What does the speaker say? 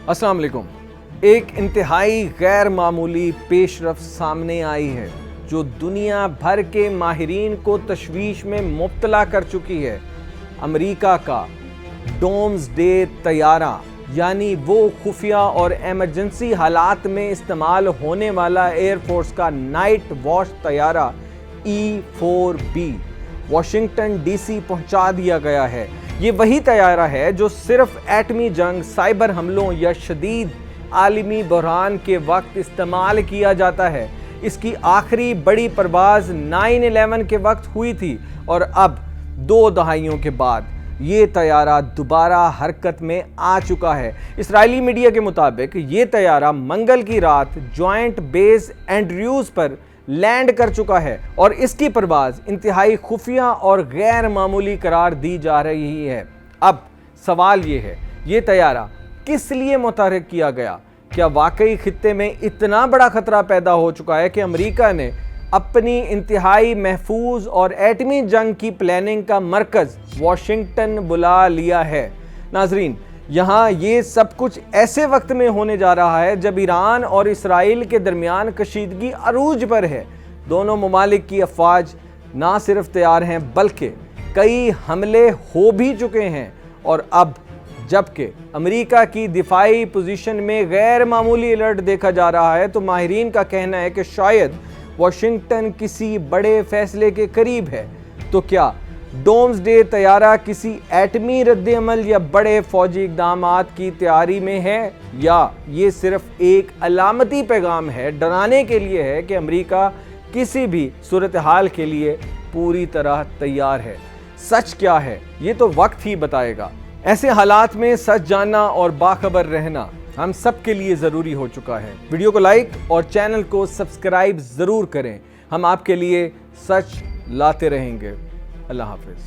अस्सलाम वालेकुम। एक इंतहाई गैर मामूली पेशरफ सामने आई है जो दुनिया भर के माहिरीन को तशवीश में मुब्तला कर चुकी है। अमेरिका का डोम्सडे तैयारा, यानी वो खुफिया और एमरजेंसी हालात में इस्तेमाल होने वाला एयरफोर्स का नाइट वॉच तैयारा E-4B वाशिंगटन DC पहुंचा दिया गया है। ये वही तैयारा है जो सिर्फ एटमी जंग, साइबर हमलों या शदीद आलमी बहरान के वक्त इस्तेमाल किया जाता है। इसकी आखिरी बड़ी परवाज़ 9/11 के वक्त हुई थी और अब 2 दहाइयों के बाद ये तैयारा दोबारा हरकत में आ चुका है। इजरायली मीडिया के मुताबिक ये तैयारा मंगल की रात जॉइंट बेस एंड्रयूज़ पर लैंड कर चुका है और इसकी परवाज़ इंतहाई खुफिया और गैर मामूली करार दी जा रही है। अब सवाल ये है, ये तैयारा किस लिए मुतहर्रिक किया गया? क्या वाकई खित्ते में इतना बड़ा खतरा पैदा हो चुका है कि अमेरिका ने अपनी इंतहाई महफूज और एटमी जंग की प्लानिंग का मरकज़ वाशिंगटन बुला लिया है? नाजरीन, यहाँ ये सब कुछ ऐसे वक्त में होने जा रहा है जब ईरान और इसराइल के दरमियान कशीदगी अरूज पर है। दोनों ममालिक की अफवाज ना सिर्फ तैयार हैं बल्कि कई हमले हो भी चुके हैं। और अब जबकि अमेरिका की दिफाई पोजीशन में गैर मामूली अलर्ट देखा जा रहा है, तो माहिरीन का कहना है कि शायद वाशिंगटन किसी बड़े फैसले के करीब है। तो क्या डोम्सडे तैयारा किसी एटमी रद्द-ए-अमल या बड़े फौजी इक़दामात की तैयारी में है, या ये सिर्फ एक अलामती पैगाम है, डराने के लिए है कि अमेरिका किसी भी सूरत हाल के लिए पूरी तरह तैयार है? सच क्या है ये तो वक्त ही बताएगा। ऐसे हालात में सच जानना और बाखबर रहना हम सब के लिए ज़रूरी हो चुका है। वीडियो को लाइक और चैनल को सब्सक्राइब ज़रूर करें। हम आपके लिए सच लाते रहेंगे। अल्लाह हाफ़िज़।